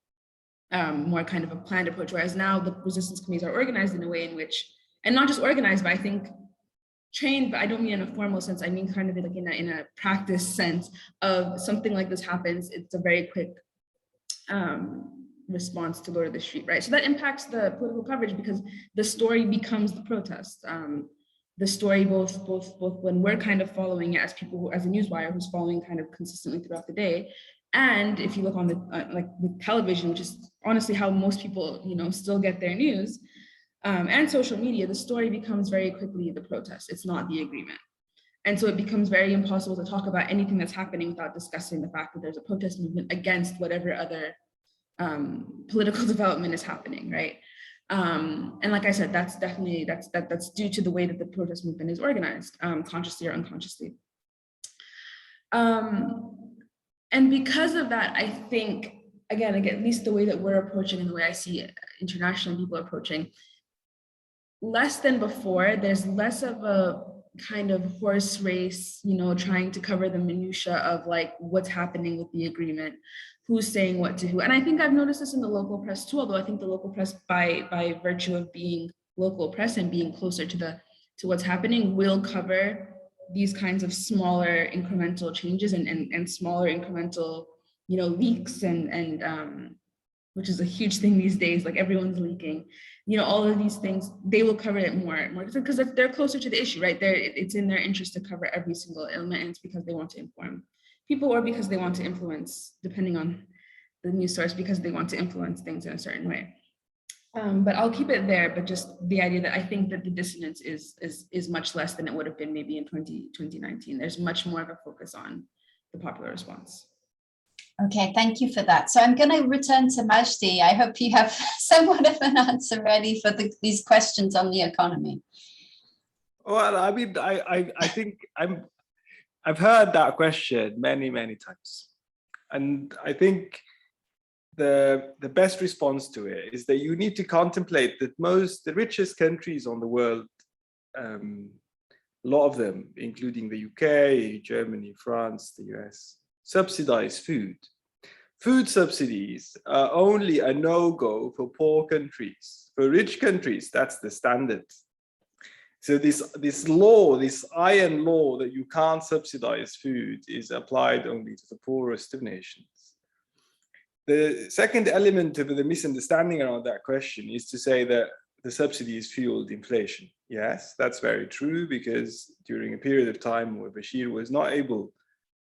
more kind of a planned approach, whereas now the resistance committees are organized in a way in which, and not just organized, but I think trained, but I don't mean in a formal sense, I mean kind of like in a practice sense of something like this happens, it's a very quick response to go to the street, right? So that impacts the political coverage because the story becomes the protest. The story both when we're kind of following it as people who, as a newswire who's following kind of consistently throughout the day, and if you look on the like with television, which is honestly how most people, you know, still get their news, and social media, the story becomes very quickly the protest. It's not the agreement. And so it becomes very impossible to talk about anything that's happening without discussing the fact that there's a protest movement against whatever other political development is happening, right? And like I said, that's definitely, that's due to the way that the protest movement is organized, consciously or unconsciously. And because of that, I think, again, at least the way that we're approaching and the way I see international people approaching, less than before, there's less of a kind of horse race, you know, trying to cover the minutia of like what's happening with the agreement, who's saying what to who. And I think I've noticed this in the local press too, although I think the local press by virtue of being local press and being closer to what's happening will cover these kinds of smaller incremental changes and smaller incremental, you know, leaks and which is a huge thing these days, like everyone's leaking, you know, all of these things, they will cover it more because they're closer to the issue, right? It's in their interest to cover every single element, and it's because they want to inform people, or because they want to influence, depending on the news source, because they want to influence things in a certain way. But I'll keep it there, but just the idea that I think that the dissonance is much less than it would have been maybe in 2019. There's much more of a focus on the popular response. Okay, thank you for that. So I'm going to return to Majdi. I hope you have somewhat of an answer ready for these questions on the economy. Well, I mean, I think I've heard that question many, many times. And I think the best response to it is that you need to contemplate that the richest countries on the world, a lot of them, including the UK, Germany, France, the US, subsidize food. Food subsidies are only a no-go for poor countries. For rich countries, that's the standard. So this law, this iron law that you can't subsidize food, is applied only to the poorest of nations. The second element of the misunderstanding around that question is to say that the subsidies fueled inflation. Yes, that's very true, because during a period of time where Bashir was not able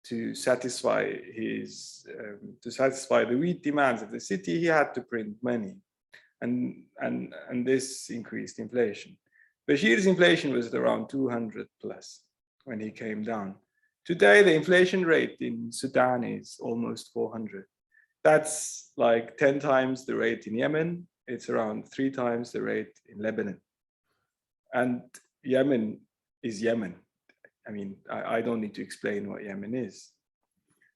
to satisfy the wheat demands of the city, he had to print money, and this increased inflation. Bashir's inflation was at around 200 plus when he came down. Today, the inflation rate in Sudan is almost 400. That's like 10 times the rate in Yemen. It's around 3 times the rate in Lebanon. And Yemen is Yemen. I mean, I don't need to explain what Yemen is.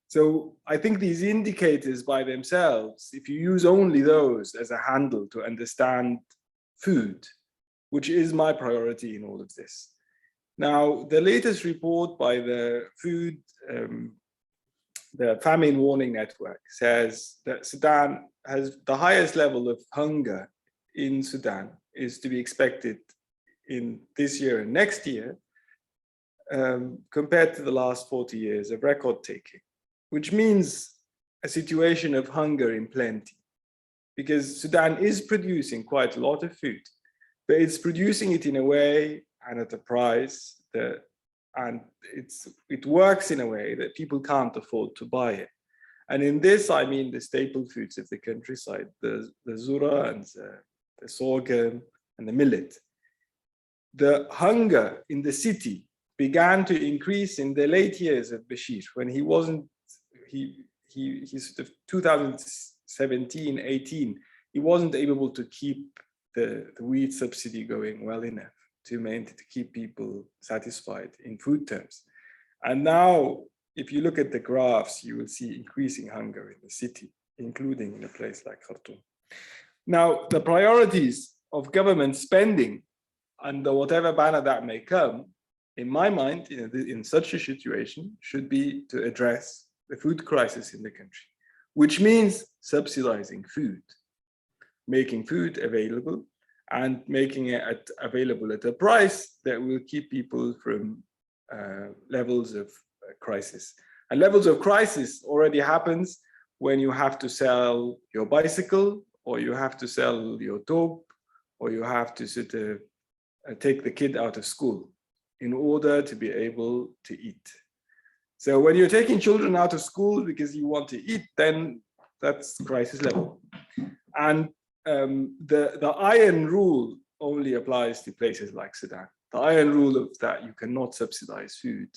So I think these indicators by themselves, if you use only those as a handle to understand food, which is my priority in all of this. Now, the latest report by the Famine Warning Network says that Sudan has the highest level of hunger in Sudan is to be expected in this year and next year, compared to the last 40 years of record taking, which means a situation of hunger in plenty, because Sudan is producing quite a lot of food, but it's producing it in a way and at a price that, and it works in a way that people can't afford to buy it. And in this, I mean the staple foods of the countryside, the zura and the sorghum and the millet. The hunger in the city began to increase in the late years of Bashir, when he sort of 2017, 18, he wasn't able to keep the wheat subsidy going well enough to keep people satisfied in food terms. And now, if you look at the graphs, you will see increasing hunger in the city, including in a place like Khartoum. Now, the priorities of government spending, under whatever banner that may come, in my mind, in such a situation, should be to address the food crisis in the country, which means subsidizing food, making food available, and making it available at a price that will keep people from levels of crisis. And levels of crisis already happens when you have to sell your bicycle, or you have to sell your dog, or you have to sort of take the kid out of school in order to be able to eat. So when you're taking children out of school because you want to eat, then that's crisis level. And the iron rule only applies to places like Sudan. The iron rule of that you cannot subsidize food.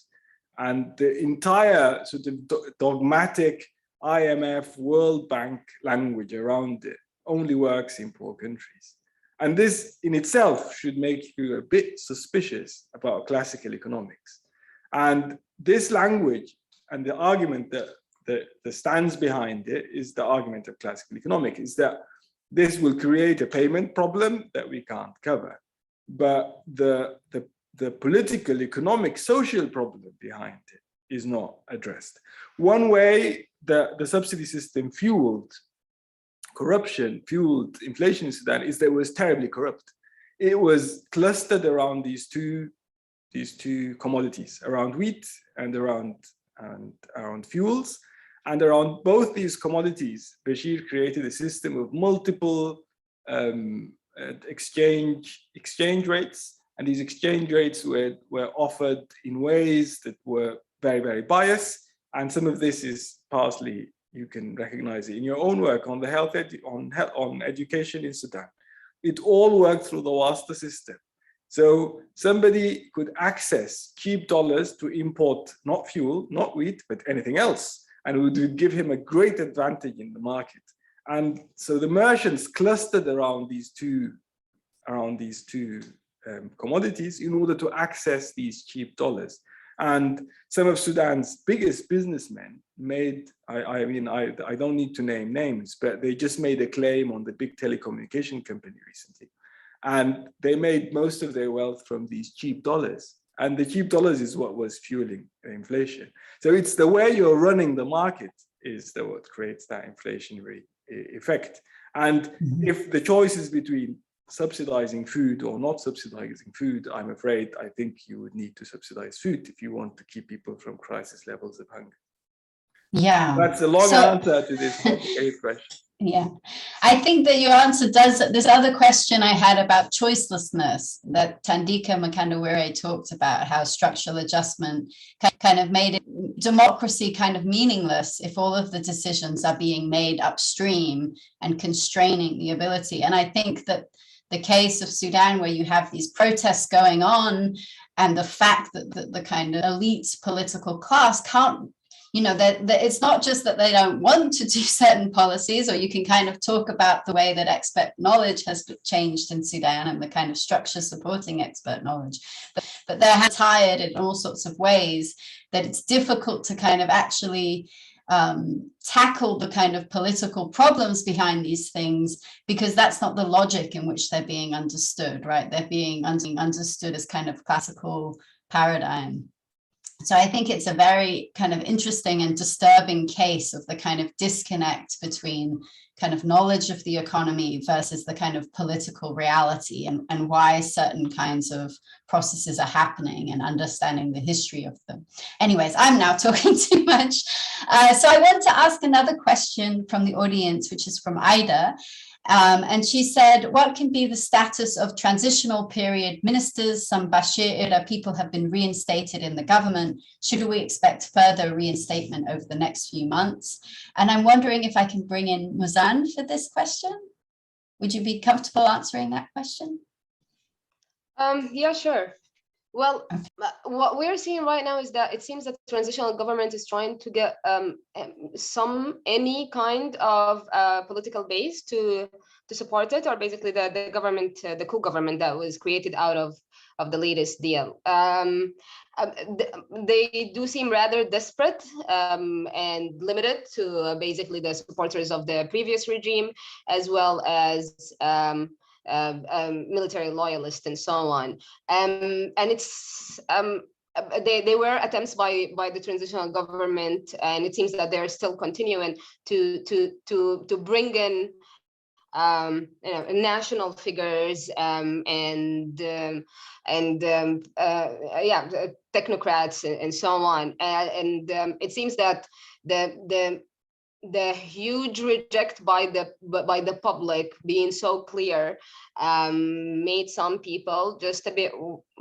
And the entire sort of dogmatic IMF, World Bank language around it only works in poor countries. And this in itself should make you a bit suspicious about classical economics. And this language and the argument that stands behind it is the argument of classical economics, is that this will create a payment problem that we can't cover. But the political, economic, social problem behind it is not addressed. One way the subsidy system fueled corruption, fueled inflation in Sudan, is that it was terribly corrupt. It was clustered around these two commodities, around wheat and around fuels. And around both these commodities, Bashir created a system of multiple exchange rates, and these exchange rates were offered in ways that were very, very biased. And some of this is partly, you can recognize it in your own work on the on education in Sudan. It all worked through the Wasta system. So somebody could access cheap dollars to import not fuel, not wheat, but anything else, and it would give him a great advantage in the market. And so the merchants clustered around these two commodities in order to access these cheap dollars. And some of Sudan's biggest businessmen made, I mean, I don't need to name names, but they just made a claim on the big telecommunication company recently. And they made most of their wealth from these cheap dollars. And the cheap dollars is what was fueling the inflation. So it's the way you're running the market is what creates that inflationary effect. And if the choice is between subsidizing food or not subsidizing food, I'm afraid I think you would need to subsidize food if you want to keep people from crisis levels of hunger. Yeah. That's a long answer to this complicated question. Yeah, I think that your answer does this other question I had about choicelessness that Thandika Mkandawire talked about, how structural adjustment kind of made it, democracy kind of meaningless if all of the decisions are being made upstream and constraining the ability. And I think that the case of Sudan, where you have these protests going on and the fact that the kind of elite political class can't, you know, that it's not just that they don't want to do certain policies, or you can kind of talk about the way that expert knowledge has changed in Sudan and the kind of structure supporting expert knowledge, but they're tired in all sorts of ways that it's difficult to kind of actually tackle the kind of political problems behind these things, because that's not the logic in which they're being understood, right? They're being understood as kind of classical paradigm. So I think it's a very kind of interesting and disturbing case of the kind of disconnect between kind of knowledge of the economy versus the kind of political reality, and why certain kinds of processes are happening and understanding the history of them. Anyways, I'm now talking too much. So I want to ask another question from the audience, which is from Ida. And she said, what can be the status of transitional period ministers? Some Bashir-era people have been reinstated in the government. Should we expect further reinstatement over the next few months? And I'm wondering if I can bring in Muzan for this question. Would you be comfortable answering that question? Yeah, sure. Well, what we're seeing right now is that it seems that the transitional government is trying to get any kind of political base to support it, or basically the government, the coup government that was created out of the latest deal. They do seem rather desperate and limited to basically the supporters of the previous regime, as well as military loyalists and so on. And it's there were attempts by the transitional government, and it seems that they're still continuing to bring in national figures and technocrats and so on. And it seems that the huge reject by the public being so clear made some people just a bit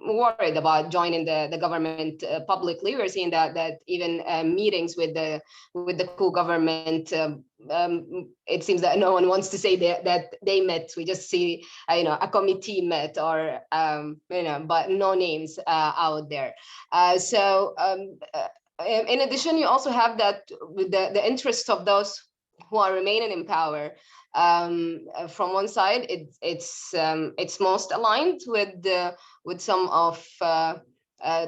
worried about joining the government publicly. We're seeing that even meetings with the coup government, it seems that no one wants to say that they met. We just see a committee met, or but no names out there. In addition, you also have that with the interests of those who are remaining in power. From one side, it's most aligned with some of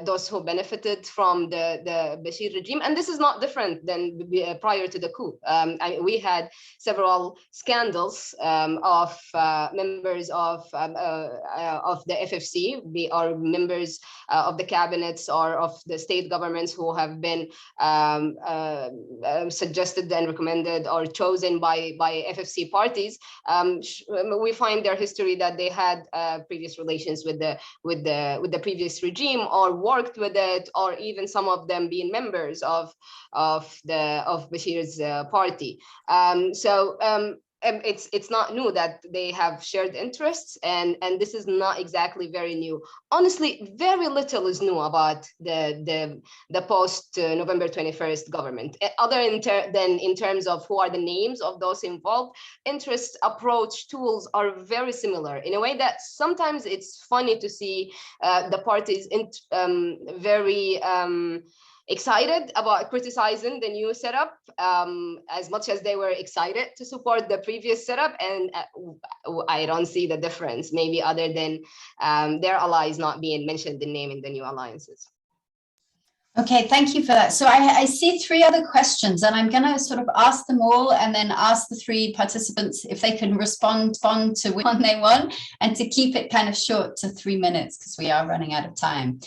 those who benefited from the Bashir regime, and this is not different than prior to the coup. We had several scandals of members of the FFC, or members of the cabinets or of the state governments who have been suggested and recommended or chosen by FFC parties. We find their history that they had previous relations with the previous regime, or or worked with it, or even some of them being members of Bashir's party. It's not new that they have shared interests, and this is not exactly very new. Honestly, very little is new about the post November 21st government, other than in terms of who are the names of those involved. Interest, approach, tools are very similar in a way that sometimes it's funny to see the parties very excited about criticizing the new setup as much as they were excited to support the previous setup. And I don't see the difference, maybe other than their allies not being mentioned in name in the new alliances. Okay, thank you for that. So I see three other questions, and I'm going to sort of ask them all and then ask the three participants if they can respond to which one they want, and to keep it kind of short to 3 minutes because we are running out of time.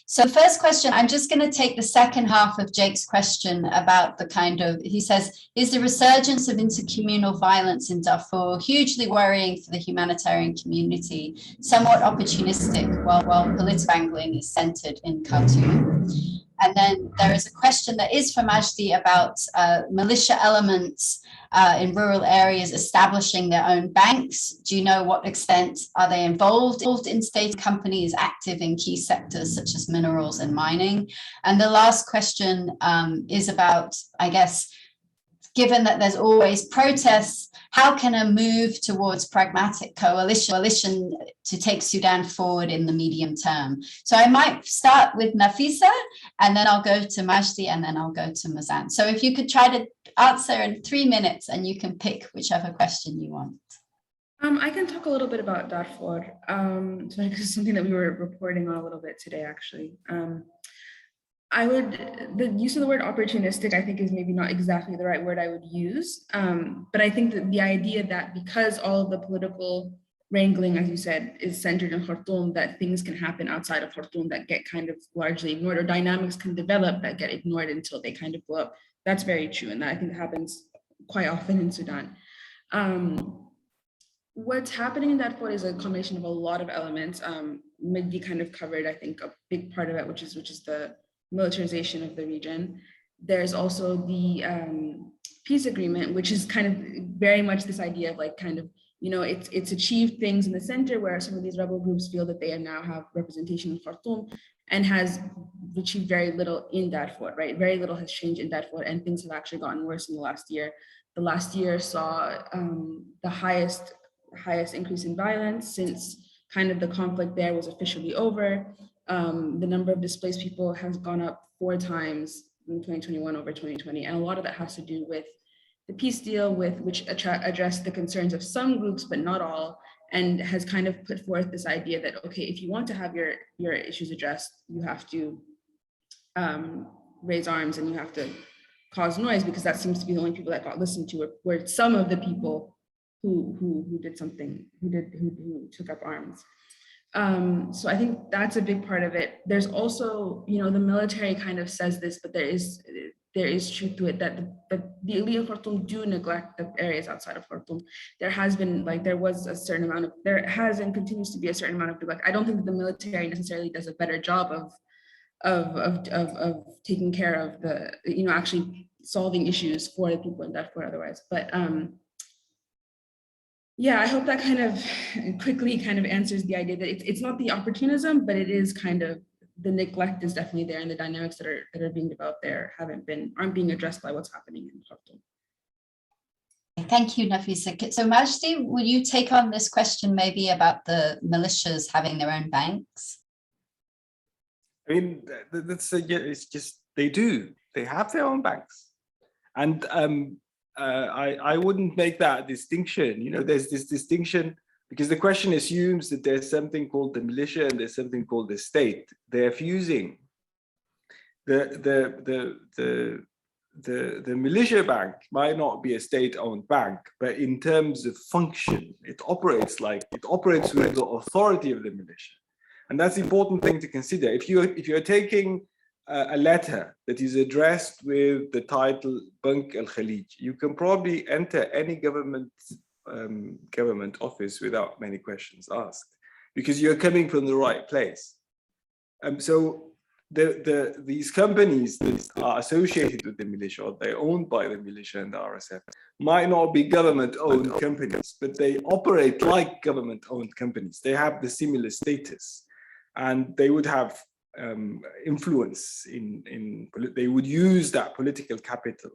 So first question, I'm just going to take the second half of Jake's question about the kind of, he says, is the resurgence of intercommunal violence in Darfur hugely worrying for the humanitarian community, somewhat opportunistic, while political angling is centered in Khartoum? And then there is a question that is for Majdi about militia elements in rural areas establishing their own banks. Do you know what extent are they involved in state companies active in key sectors such as minerals and mining? And the last question is about, I guess, given that there's always protests, how can a move towards pragmatic coalition to take Sudan forward in the medium term? So I might start with Nafisa, and then I'll go to Majdi, and then I'll go to Mazan. So if you could try to answer in 3 minutes, and you can pick whichever question you want. I can talk a little bit about Darfur. So this is something that we were reporting on a little bit today, actually. The use of the word opportunistic, I think, is maybe not exactly the right word I would use. But I think that the idea that because all of the political wrangling, as you said, is centered in Khartoum, that things can happen outside of Khartoum that get kind of largely ignored, or dynamics can develop that get ignored until they kind of blow up. That's very true. And that I think happens quite often in Sudan. What's happening in Darfur is a combination of a lot of elements. Majdi kind of covered, I think, a big part of it, which is the militarization of the region. There's also the peace agreement, which is kind of very much this idea of like kind of, you know, it's achieved things in the center where some of these rebel groups feel that they now have representation in Khartoum, and has achieved very little in Darfur, right? Very little has changed in Darfur, and things have actually gotten worse in the last year. The last year saw the highest increase in violence since kind of the conflict there was officially over. The number of displaced people has gone up 4 times in 2021 over 2020. And a lot of that has to do with the peace deal, which addressed the concerns of some groups, but not all, and has kind of put forth this idea that, okay, if you want to have your issues addressed, you have to raise arms and you have to cause noise, because that seems to be the only people that got listened to were some of the people who did something, who took up arms. So I think that's a big part of it. There's also, you know, the military kind of says this, but there is truth to it that the elite of Khartoum do neglect the areas outside of Khartoum. There has been, like, there was a certain amount of, there has and continues to be a certain amount of neglect. I don't think that the military necessarily does a better job of taking care of the, you know, actually solving issues for the people in Darfur otherwise. But yeah, I hope that kind of quickly kind of answers the idea that it's not the opportunism, but it is kind of, the neglect is definitely there, and the dynamics that are being developed there aren't being addressed by what's happening in Khartoum. Thank you, Nafisa. So Majdi, will you take on this question maybe about the militias having their own banks? I mean, it's just, they have their own banks. And I wouldn't make that distinction. You know, there's this distinction because the question assumes that there's something called the militia and there's something called the state. They're fusing. The militia bank might not be a state-owned bank, but in terms of function, it operates with the authority of the militia, and that's the important thing to consider. If you're taking a letter that is addressed with the title Bank al-Khalij, you can probably enter any government office without many questions asked, because you're coming from the right place. So these companies that are associated with the militia, or they're owned by the militia and the RSF, might not be government-owned companies, but they operate like government-owned companies. They have the similar status, and they would have influence they would use that political capital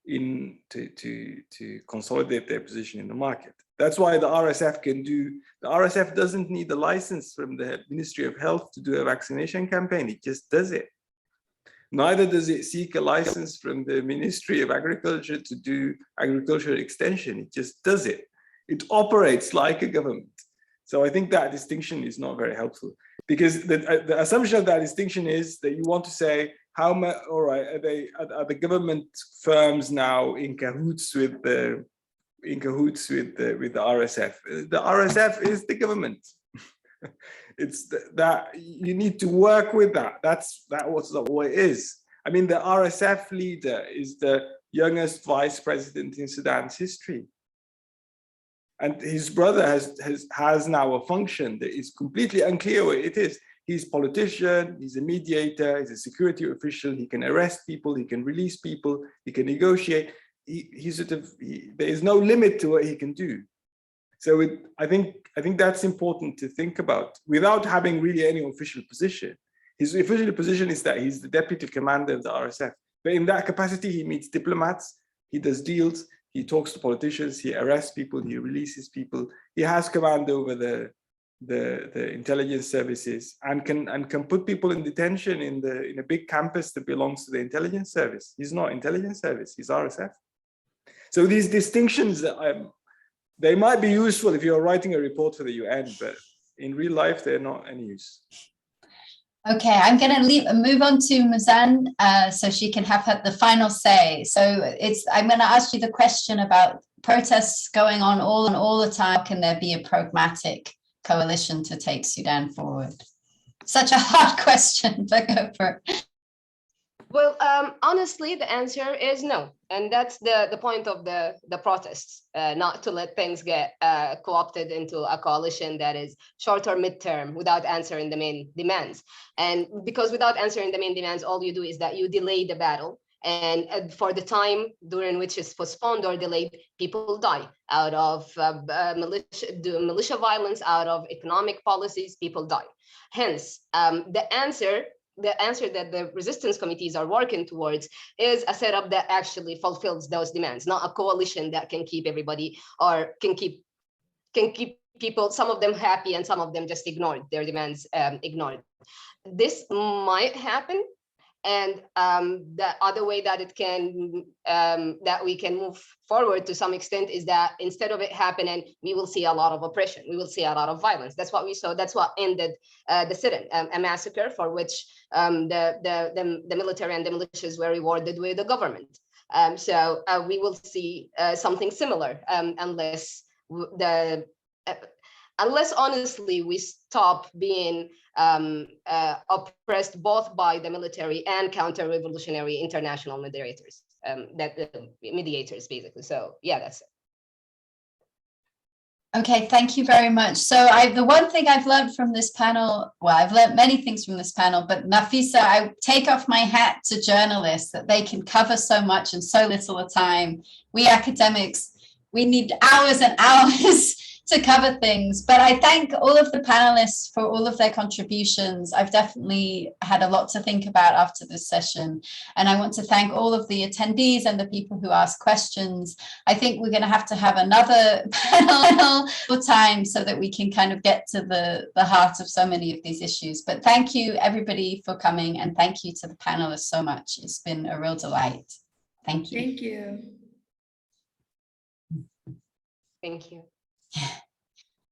to consolidate their position in the market. That's why the RSF can do. The RSF doesn't need a license from the Ministry of Health to do a vaccination campaign. It just does it. Neither does it seek a license from the Ministry of Agriculture to do agricultural extension. It just does it. It operates like a government. So I think that distinction is not very helpful, because the assumption of that distinction is that you want to say, how much, all right, are the government firms now in cahoots with the RSF? The RSF is the government. It's that you need to work with that. That's what it is. I mean, the RSF leader is the youngest vice president in Sudan's history. And his brother has now a function that is completely unclear what it is. He's a politician, he's a mediator, he's a security official, he can arrest people, he can release people, he can negotiate. There is no limit to what he can do. So I think that's important to think about without having really any official position. His official position is that he's the deputy commander of the RSF. But in that capacity, he meets diplomats, he does deals, he talks to politicians, he arrests people, he releases people. He has command over the intelligence services and can put people in detention in a big campus that belongs to the intelligence service. He's not intelligence service, he's RSF. So these distinctions, they might be useful if you're writing a report for the UN, but in real life, they're not any use. Okay, I'm going to move on to Muzan so she can have the final say. So I'm going to ask you the question about protests going on all the time. Can there be a pragmatic coalition to take Sudan forward? Such a hard question, but go for it. Well, honestly, the answer is no. And that's the point of the protests, not to let things get co-opted into a coalition that is short or midterm without answering the main demands. And because without answering the main demands, all you do is that you delay the battle. And for the time during which it's postponed or delayed, people die out of militia violence, out of economic policies, people die. Hence, the answer that the resistance committees are working towards is a setup that actually fulfills those demands, not a coalition that can keep everybody, or can keep people, some of them happy and some of them just ignored, their demands ignored. This might happen. And the other way that it can that we can move forward to some extent is that instead of it happening, we will see a lot of oppression. We will see a lot of violence. That's what we saw. That's what ended the sit-in, a massacre for which the military and the militias were rewarded with the government. So we will see something similar unless honestly we stop being oppressed both by the military and counter-revolutionary international mediators, mediators basically. So yeah, that's it. Okay, thank you very much. So the one thing I've learned from this panel, well, I've learned many things from this panel, but Nafisa, I take off my hat to journalists that they can cover so much in so little a time. We academics, we need hours and hours to cover things, but I thank all of the panelists for all of their contributions. I've definitely had a lot to think about after this session, and I want to thank all of the attendees and the people who asked questions. I think we're going to have another panel time so that we can kind of get to the heart of so many of these issues. But thank you everybody for coming, and thank you to the panelists so much. It's been a real delight. Thank you. Thank you. Thank you. Yeah.